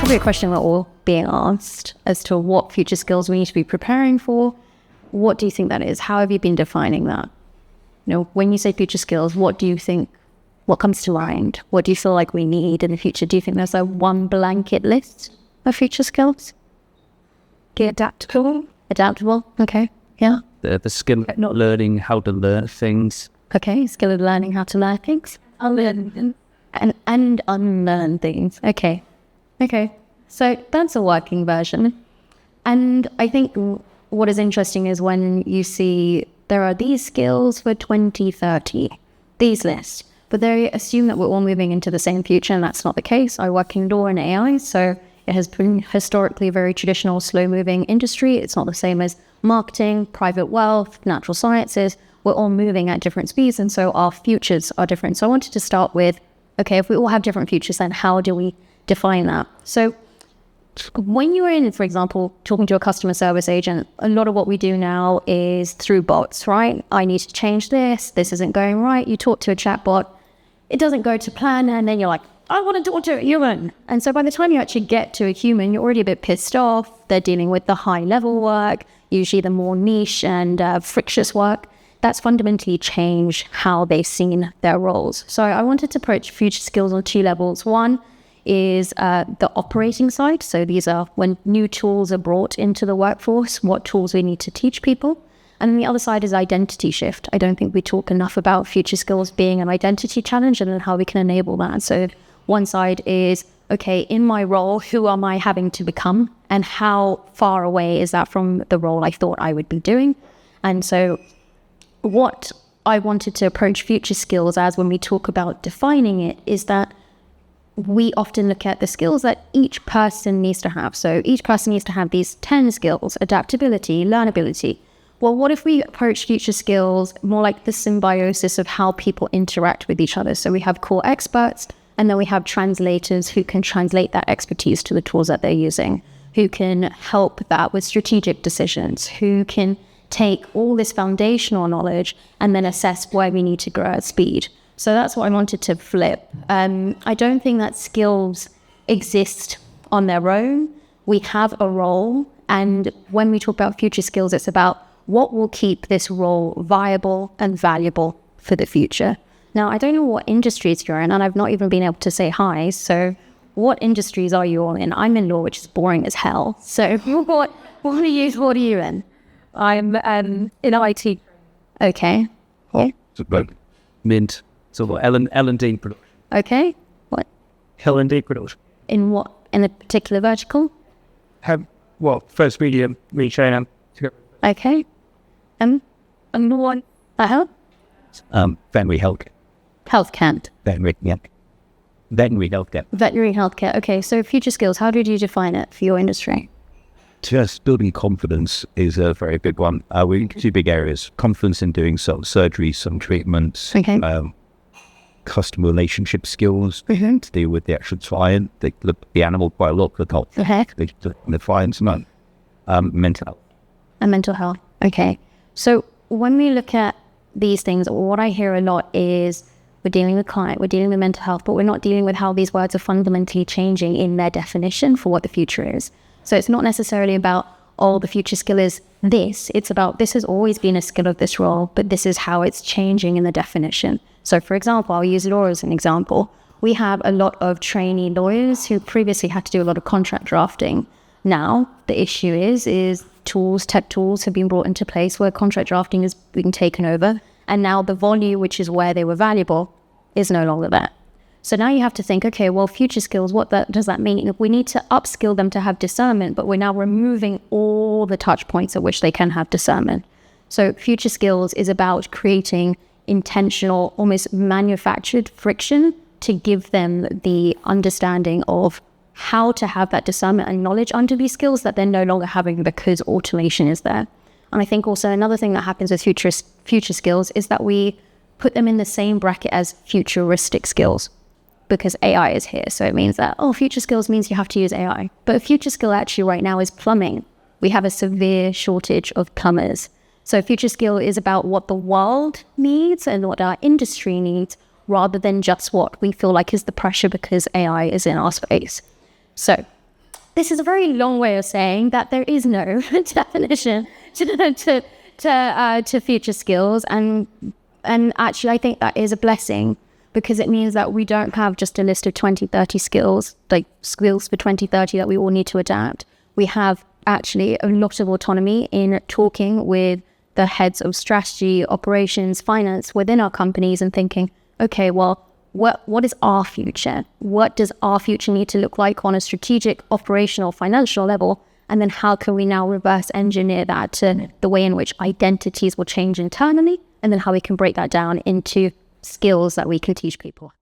probably a question we're all being asked as to what future skills we need to be preparing for. What do you think that is? How have you been defining that? When you say future skills, what do you think, what comes to mind? What do you feel like we need in the future? Do you think there's a one blanket list of future skills? Adaptable. Adaptable, okay, yeah. The skill of not learning how to learn things. Okay, skill of learning how to learn things. Unlearn. And unlearn things, okay. So that's a working version. And I think what is interesting is when you see there are these skills for 2030, these lists, but they assume that we're all moving into the same future, and that's not the case. I work in law and AI, so it has been historically a very traditional, slow-moving industry. It's not the same as marketing, private wealth, natural sciences. We're all moving at different speeds, and so our futures are different. So I wanted to start with, okay, if we all have different futures, then how do we define that? So when you're in, for example, talking to a customer service agent, a lot of what we do now is through bots, right? I need to change this isn't going right. You talk to a chatbot, it doesn't go to plan, and then you're like, I want to talk to a human. And so by the time you actually get to a human, you're already a bit pissed off. They're dealing with the high level work, usually the more niche and frictious work. That's fundamentally changed how they've seen their roles. So I wanted to approach future skills on two levels. One is the operating side. So these are when new tools are brought into the workforce, what tools we need to teach people. And then the other side is identity shift. I don't think we talk enough about future skills being an identity challenge and then how we can enable that. So one side is, okay, in my role, who am I having to become? And how far away is that from the role I thought I would be doing? And so what I wanted to approach future skills as when we talk about defining it is that we often look at the skills that each person needs to have. So each person needs to have these 10 skills: adaptability, learnability. Well, what if we approach future skills more like the symbiosis of how people interact with each other? So we have core experts, and then we have translators who can translate that expertise to the tools that they're using, who can help that with strategic decisions, who can take all this foundational knowledge and then assess where we need to grow at speed. So that's what I wanted to flip. I don't think that skills exist on their own. We have a role, and when we talk about future skills, it's about what will keep this role viable and valuable for the future. Now, I don't know what industries you're in, and I've not even been able to say hi. So what industries are you all in? I'm in law, which is boring as hell. So what are you in? I'm in IT. Okay. Yeah. Mint. So L&D production. Okay. What? L&D production. In what? In a particular vertical? First medium, retraining. Okay. Another one. Veterinary healthcare. Healthcare. Veterinary healthcare. Veterinary healthcare. Okay. So future skills, how did you define it for your industry? Just building confidence is a very big one. We two big areas: confidence in doing some surgery, some treatments, okay. Customer relationship skills to deal with the actual client. They look at the animal quite a lot, the clients, mental health. And mental health. Okay. So when we look at these things, what I hear a lot is we're dealing with client, we're dealing with mental health, but we're not dealing with how these words are fundamentally changing in their definition for what the future is. So it's not necessarily about, the future skill is this. It's about, this has always been a skill of this role, but this is how it's changing in the definition. So for example, I'll use law as an example. We have a lot of trainee lawyers who previously had to do a lot of contract drafting. Now, the issue is tech tools have been brought into place where contract drafting is being taken over. And now the volume, which is where they were valuable, is no longer there. So now you have to think, okay, well, future skills, does that mean? We need to upskill them to have discernment, but we're now removing all the touch points at which they can have discernment. So future skills is about creating intentional, almost manufactured friction to give them the understanding of how to have that discernment and knowledge under these skills that they're no longer having because automation is there. And I think also another thing that happens with future skills is that we put them in the same bracket as futuristic skills, because AI is here. So it means that, future skills means you have to use AI. But a future skill actually right now is plumbing. We have a severe shortage of plumbers. So future skill is about what the world needs and what our industry needs, rather than just what we feel like is the pressure because AI is in our space. So this is a very long way of saying that there is no definition to future skills, and actually I think that is a blessing, because it means that we don't have just a list of 20, 30 skills, like skills for 2030 that we all need to adapt. We have actually a lot of autonomy in talking with the heads of strategy, operations, finance within our companies and thinking, okay, well, what is our future? What does our future need to look like on a strategic, operational, financial level? And then how can we now reverse engineer that to the way in which identities will change internally, and then how we can break that down into skills that we can teach people.